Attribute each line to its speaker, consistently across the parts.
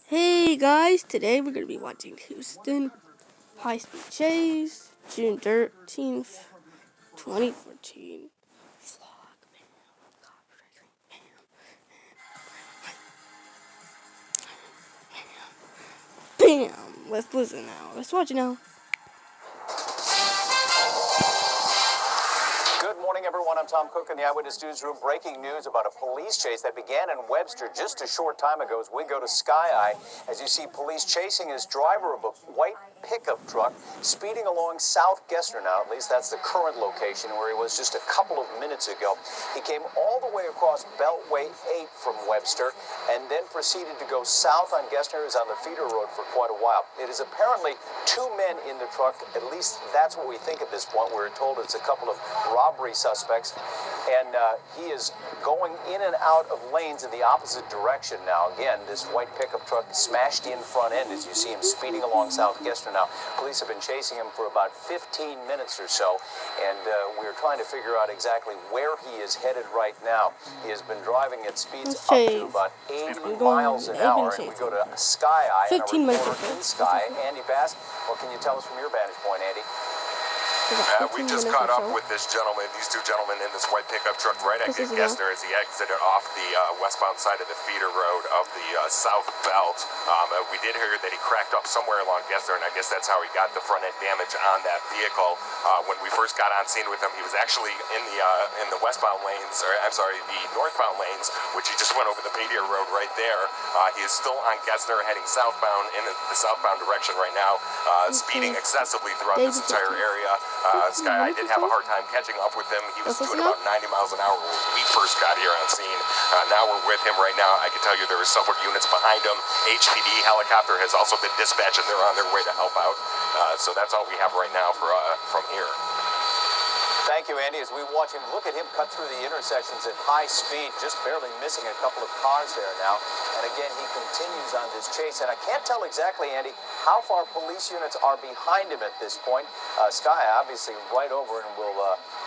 Speaker 1: Hey guys, today we're going to be watching Houston High Speed Chase, June 13th, 2014. Vlog, bam! Let's listen now. Let's watch it now.
Speaker 2: Good morning, everyone. I'm Tom Cook in the Eyewitness Newsroom. Breaking news about a police chase that began in Webster just a short time ago as we go to Sky Eye. As you see, police chasing his driver of a white pickup truck speeding along South Gessner now. At least that's the current location where he was just a couple of minutes ago. He came all the way across Beltway 8 from Webster and then proceeded to go south on Gessner. He was on the feeder road for quite a while. It is apparently two men in the truck. At least that's what we think at this point. We're told it's a couple of robbery suspects, and he is going in and out of lanes in the opposite direction now. Again, this white pickup truck smashed in front end as you see him speeding along South Gessner now. Police have been chasing him for about 15 minutes or so, and we're trying to figure out exactly where he is headed right now. He has been driving at speeds up to about 80 miles an hour, and we go to Sky Eye,
Speaker 1: 15 minutes
Speaker 2: in Sky. Andy Bass, what can you tell us from your vantage point, Andy?
Speaker 3: We just caught up with these two gentlemen in this white pickup truck right at Gessner as he exited off the westbound side of the feeder road of the South Belt. We did hear that he cracked up somewhere along Gessner, and I guess that's how he got the front end damage on that vehicle. When we first got on scene with him, he was actually in the westbound lanes, or I'm sorry, the northbound lanes, which he just went over the Paydier Road right there. He is still on Gessner, heading southbound in the southbound direction right now, speeding excessively throughout this entire area. Sky, I did have a hard time catching up with him. He was doing about 90 miles an hour when we first got here on scene. Now we're with him right now. I can tell you there are several units behind him. HPD helicopter has also been dispatched, and they're on their way to help out. So that's all we have right now from here.
Speaker 2: Thank you, Andy. As we watch him, look at him cut through the intersections at high speed, just barely missing a couple of cars there now. And again, he continues on this chase. And I can't tell exactly, Andy, how far police units are behind him at this point. Sky, obviously, right over and will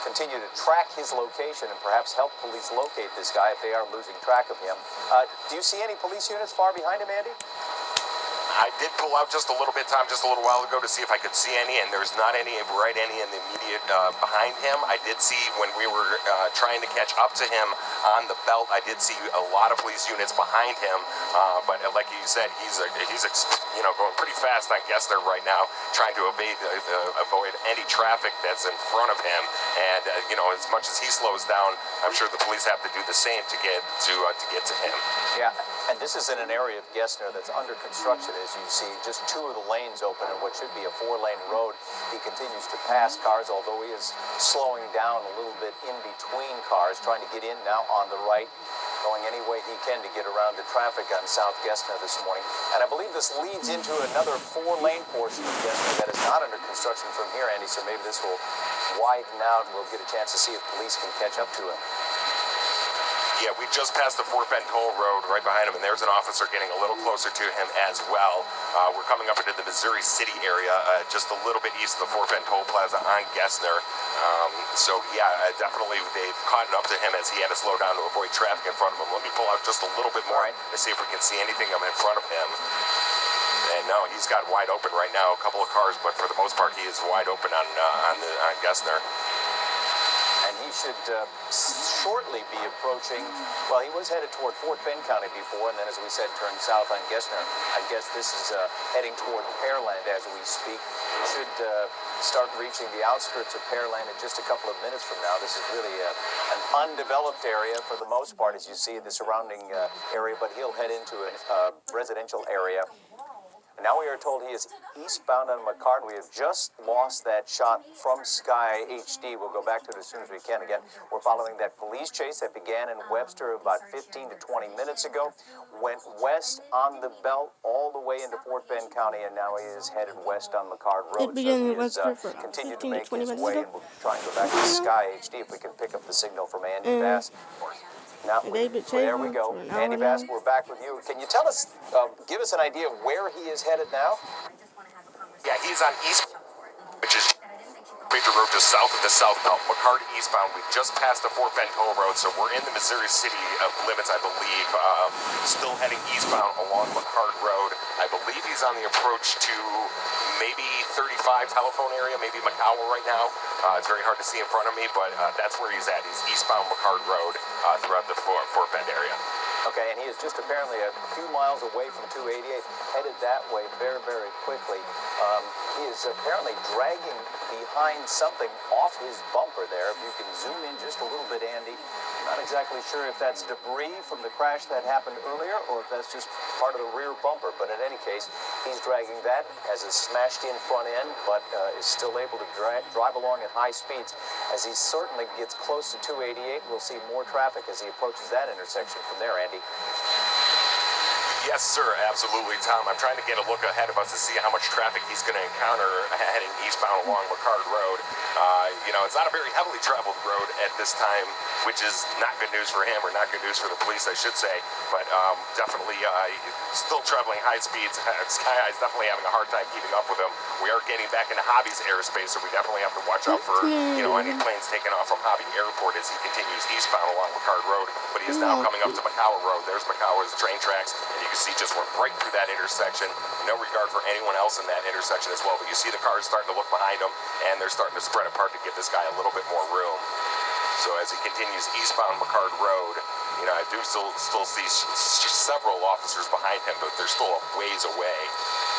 Speaker 2: continue to track his location and perhaps help police locate this guy if they are losing track of him. Do you see any police units far behind him, Andy?
Speaker 3: I did pull out just a little bit, Tom, just a little while ago to see if I could see any, and there's not any in the immediate behind him. I did see when we were trying to catch up to him on the belt, I did see a lot of police units behind him, but like you said, he's going pretty fast on Gessner right now, trying to avoid any traffic that's in front of him, and as much as he slows down, I'm sure the police have to do the same to get to him.
Speaker 2: Yeah, and this is in an area of Gessner that's under construction. As you see, just two of the lanes open in what should be a four-lane road. He continues to pass cars, although he is slowing down a little bit in between cars, trying to get in now on the right, going any way he can to get around the traffic on South Gessner this morning. And I believe this leads into another four-lane portion of Gessner that is not under construction from here, Andy, so maybe this will widen out and we'll get a chance to see if police can catch up to him.
Speaker 3: Yeah, we just passed the Fort Bend Toll Road right behind him, and there's an officer getting a little closer to him as well. We're coming up into the Missouri City area, just a little bit east of the Fort Bend Toll Plaza on Gessner. So, yeah, definitely they've caught up to him as he had to slow down to avoid traffic in front of him. Let me pull out just a little bit more to see if we can see anything in front of him. And no, he's got wide open right now, a couple of cars, but for the most part, he is wide open on Gessner.
Speaker 2: And he should shortly be approaching, well, he was headed toward Fort Bend County before, and then, as we said, turned south on Gessner. I guess this is heading toward Pearland as we speak. He should start reaching the outskirts of Pearland in just a couple of minutes from now. This is really an undeveloped area for the most part, as you see the surrounding area, but he'll head into a residential area. And now we are told he is eastbound on McCartan. We have just lost that shot from Sky HD. We'll go back to it as soon as we can. Again, we're following that police chase that began in Webster about 15 to 20 minutes ago, went west on the belt all the way into Fort Bend County, and now he is headed west on McCartan Road.
Speaker 1: It began in Webster for
Speaker 2: continued
Speaker 1: 15
Speaker 2: to make
Speaker 1: to 20
Speaker 2: his
Speaker 1: minutes
Speaker 2: way,
Speaker 1: ago.
Speaker 2: and we'll try and go back to Sky HD if we can pick up the signal from Andy Bass. Now, there we go. Andy Bass, we're back with you. Can you tell us, give us an idea of where he is headed now?
Speaker 3: Yeah, he's on East, which is major road just south of the southbound, McCard eastbound. We just passed the Fort Bend Toll Road, so we're in the Missouri City limits, I believe. Still heading eastbound along McCard Road. I believe he's on the approach to maybe 35 telephone area, maybe McCowell right now. It's very hard to see in front of me, but that's where he's at. He's eastbound McCard Road throughout the Fort Bend area.
Speaker 2: Okay, and he is just apparently a few miles away from 288, headed that way very, very quickly. He is apparently dragging behind something off his bumper there. If you can zoom in just a little bit, Andy. I'm not exactly sure if that's debris from the crash that happened earlier or if that's just part of the rear bumper. But in any case, he's dragging that as a smashed-in front end, but is still able to drive along at high speeds. As he certainly gets close to 288, we'll see more traffic as he approaches that intersection from there, Andy.
Speaker 3: Yes, sir, absolutely, Tom. I'm trying to get a look ahead of us to see how much traffic he's going to encounter heading eastbound along McCard Road. It's not a very heavily traveled road at this time, which is not good news for him, or not good news for the police, I should say. But definitely still traveling high speeds. Sky High is definitely having a hard time keeping up with him. We are getting back into Hobby's airspace, so we definitely have to watch out for any planes taking off from Hobby Airport as he continues eastbound along McCard Road. But he is now coming up to McCowell Road. There's McCowell's train tracks, and you can see just went right through that intersection. No regard for anyone else in that intersection as well. But you see the cars starting to look behind him, and they're starting to spread apart to give this guy a little bit more room. So as he continues eastbound McCard Road, I do still see several officers behind him, but they're still a ways away.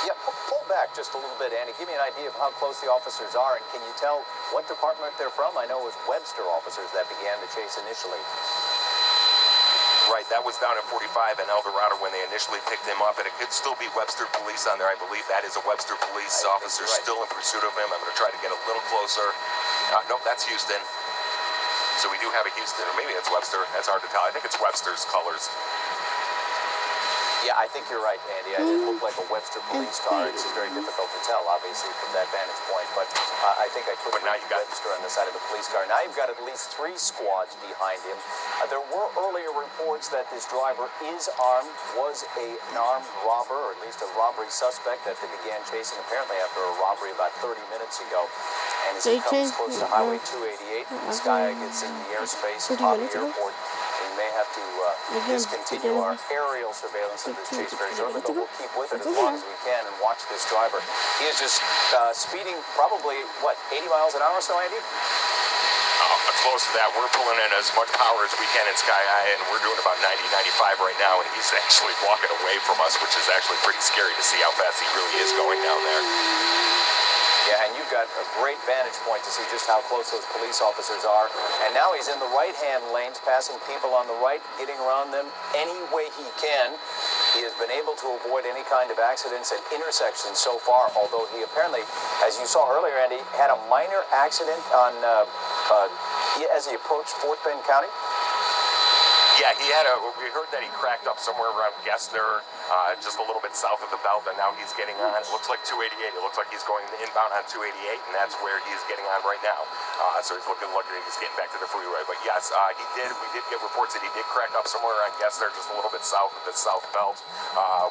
Speaker 2: Yeah, pull back just a little bit, Andy. Give me an idea of how close the officers are, and can you tell what department they're from? I know it was Webster officers that began the chase initially.
Speaker 3: Right, that was down at 45 and El Dorado when they initially picked him up, and it could still be Webster police on there. I believe that is a Webster police officer still in pursuit of him. I'm going to try to get a little closer. Nope, that's Houston. So we do have a Houston, or maybe it's Webster. That's hard to tell. I think it's Webster's colors.
Speaker 2: Yeah, I think you're right, Andy. It looked like a Webster police car. It's very difficult to tell, obviously, from that vantage point. But I think I could put Webster on the side of the police car. Now you've got at least 3 squads behind him. There were earlier reports that this driver is armed, was an armed robber, or at least a robbery suspect that they began chasing apparently after a robbery about 30 minutes ago. And as he comes close to Highway 288, this guy gets in the airspace of Hobby Airport. We may have to discontinue our aerial surveillance of this chase very shortly, but we'll keep with it as long as we can and watch this driver. He is just speeding probably, 80 miles an hour or so, Andy?
Speaker 3: Close to that. We're pulling in as much power as we can in Sky High, and we're doing about 90, 95 right now, and he's actually walking away from us, which is actually pretty scary to see how fast he really is going down there.
Speaker 2: Yeah, and you've got a great vantage point to see just how close those police officers are. And now he's in the right-hand lanes, passing people on the right, getting around them any way he can. He has been able to avoid any kind of accidents at intersections so far, although he apparently, as you saw earlier, Andy, had a minor accident on as he approached Fort Bend County.
Speaker 3: Yeah, we heard that he cracked up somewhere around Gessner, just a little bit south of the belt, and now he's getting on. It looks like 288. It looks like he's going inbound on 288, and that's where he's getting on right now. So he's looking he's getting back to the freeway. But yes, we did get reports that he did crack up somewhere around Gessner, just a little bit south of the south belt.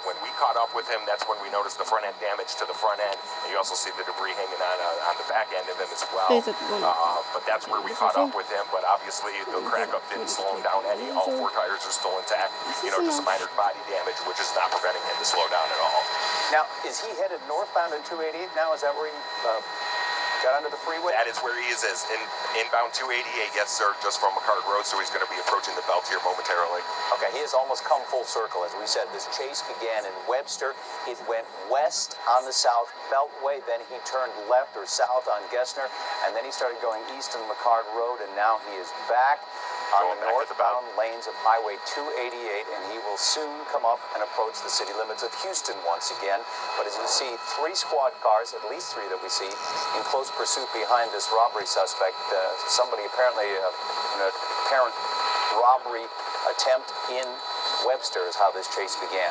Speaker 3: When we caught up with him, that's when we noticed the front end damage to the front end, and you also see the debris hanging on the back end of him as well. But that's where we caught up with him. But obviously, the crack up didn't slow him down any. All 4 tires are still intact. Just minor body damage, which is not preventing him to slow down at all.
Speaker 2: Now, is he headed northbound in 288 now? Is that where he got onto the freeway?
Speaker 3: That is where he is inbound 288, yes, sir, just from McCard Road, so he's going to be approaching the belt here momentarily.
Speaker 2: Okay, he has almost come full circle. As we said, this chase began in Webster. It went west on the South Beltway, then he turned left or south on Gessner, and then he started going east on McCard Road, and now he is back on the northbound lanes of Highway 288, and he will soon come up and approach the city limits of Houston once again. But as you see, 3 squad cars, at least 3 that we see, in close pursuit behind this robbery suspect. Somebody apparently, an apparent robbery attempt in Webster is how this chase began.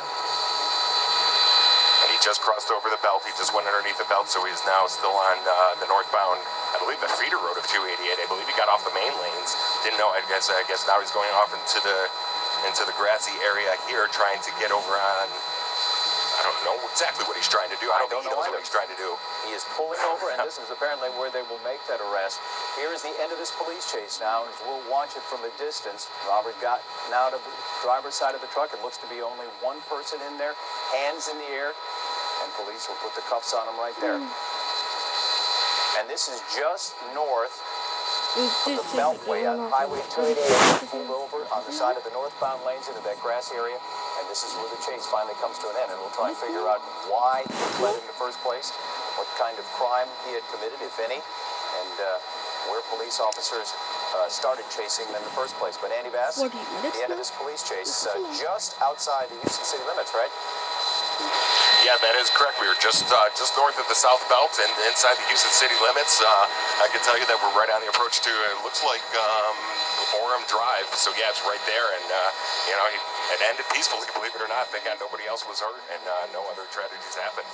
Speaker 3: He just crossed over the belt. He just went underneath the belt, so he's now still on the northbound, I believe the feeder road of 288. I believe he got off the main lanes. Didn't know. I guess now he's going off into the grassy area here, trying to get over on I don't know exactly what he's trying to do. I don't know what he's trying to do.
Speaker 2: He is pulling over, and this is apparently where they will make that arrest. Here is the end of this police chase now, and we'll watch it from a distance. Robert got now to the driver's side of the truck. It looks to be only one person in there, hands in the air, and police will put the cuffs on him right there. And this is just north of the Beltway on Highway 288, pulled over on the side of the northbound lanes into that grass area, and this is where the chase finally comes to an end. And we'll try and figure out why he fled in the first place, what kind of crime he had committed, if any, and where police officers started chasing him in the first place. But Andy Bass, the end of this police chase, just outside the Houston city limits, right?
Speaker 3: Yeah, that is correct. We were just north of the South Belt and inside the Houston city limits. I can tell you that we're right on the approach to, it looks like Orem Drive. So yeah, it's right there, and you know, it ended peacefully, believe it or not. Thank God nobody else was hurt, and no other tragedies happened.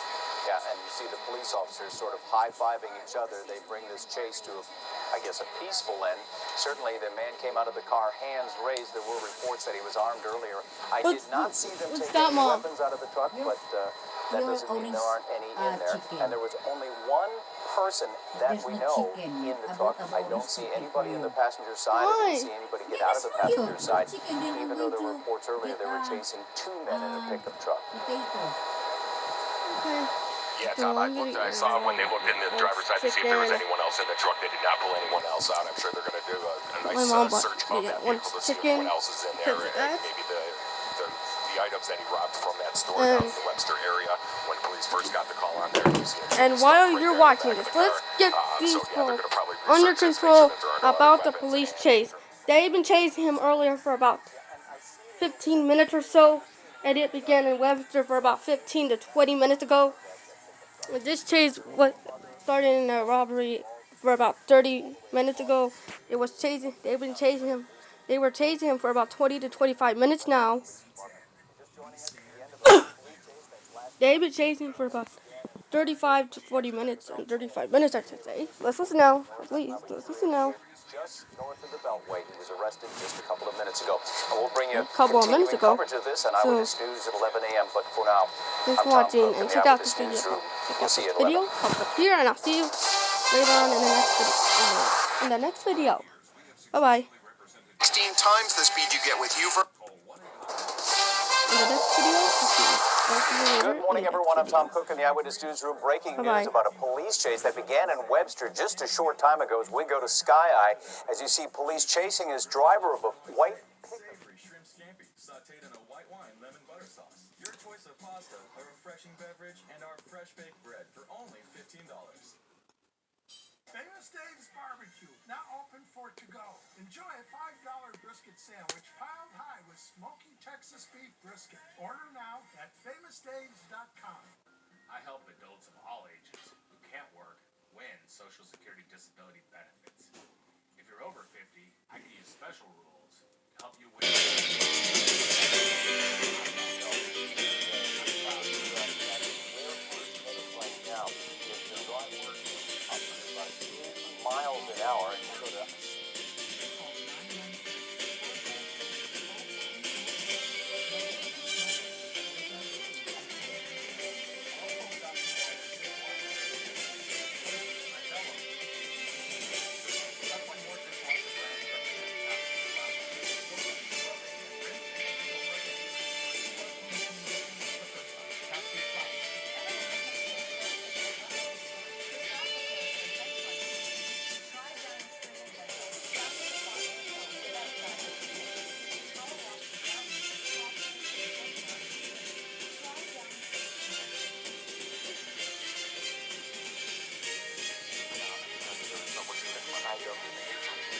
Speaker 2: Yeah, and you see the police officers sort of high-fiving each other. They bring this chase to, I guess, a peaceful end. Certainly, the man came out of the car, hands raised. There were reports that he was armed earlier. I did not see them take any weapons out of the truck, but that doesn't mean there aren't any in there. And there was only one person that we know in the truck. I don't see anybody in the passenger side. I didn't see anybody get out of the passenger side, even though there were reports earlier they were chasing two men in a pickup truck.
Speaker 1: Okay.
Speaker 3: Yeah, Tom, I saw when they looked in the driver's side to see if there was anyone else in the truck. They did not pull anyone else out. I'm sure they're going to do a nice search of that vehicle to see what else is in there. And maybe the items that he robbed from that store down in the Webster area when police first got the call on there.
Speaker 1: And while you're watching this, let's get these folks under control about the police chase. They've been chasing him earlier for about 15 minutes or so, and it began in Webster for about 15 to 20 minutes ago. This chase started in a robbery for about 30 minutes ago. They've been chasing him. They were chasing him for about 20 to 25 minutes now. They've been chasing for about 35 to 40 minutes, and 35 minutes I should say. Let's listen now. Let's listen now.
Speaker 2: Just north of the Beltway. He was arrested just a couple of minutes ago. And we'll bring you
Speaker 1: a couple of minutes ago.
Speaker 2: Coverage of this on Eyewitness News at 11 a.m. But for now,
Speaker 1: thanks for watching, and check out this video. Here, and I'll see you later on in the next video. Bye bye.
Speaker 4: 16 times the speed you get with Uber.
Speaker 1: In the next video, I'll see you later.
Speaker 2: Good morning, everyone. I'm Tom Cook in the Eyewitness Newsroom. Breaking news about a police chase that began in Webster just a short time ago as we go to Sky Eye. As you see, police chasing his driver of a white
Speaker 5: shrimp scampi sauteed in a white wine lemon butter sauce. Your choice of pasta, a refreshing beverage, and our fresh baked bread for only $15.
Speaker 6: Famous Dave's Barbecue, now open for to-go. Enjoy a $5 brisket sandwich piled high with smoky Texas beef brisket. Order now at famousdaves.com.
Speaker 7: I help adults of all ages who can't work win Social Security disability benefits. If you're over 50, I can use special rules to help you win.
Speaker 2: Miles an hour, and you go to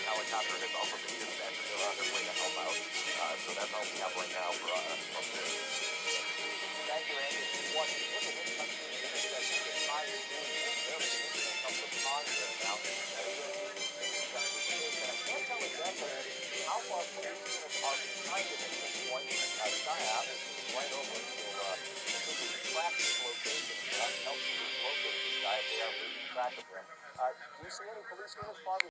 Speaker 2: helicopter has also been dispatched. They're on their way to help out. So that's all we have right now for from there. Thank you, Andy. Look at this country. The entire news is very interesting. Comes to pause there now. I can't tell exactly how far police units are behind it at this point. Sky Eye is right over to track this location. That helps you locate this guy if they are losing track of him. Do you see any police units, Bobby?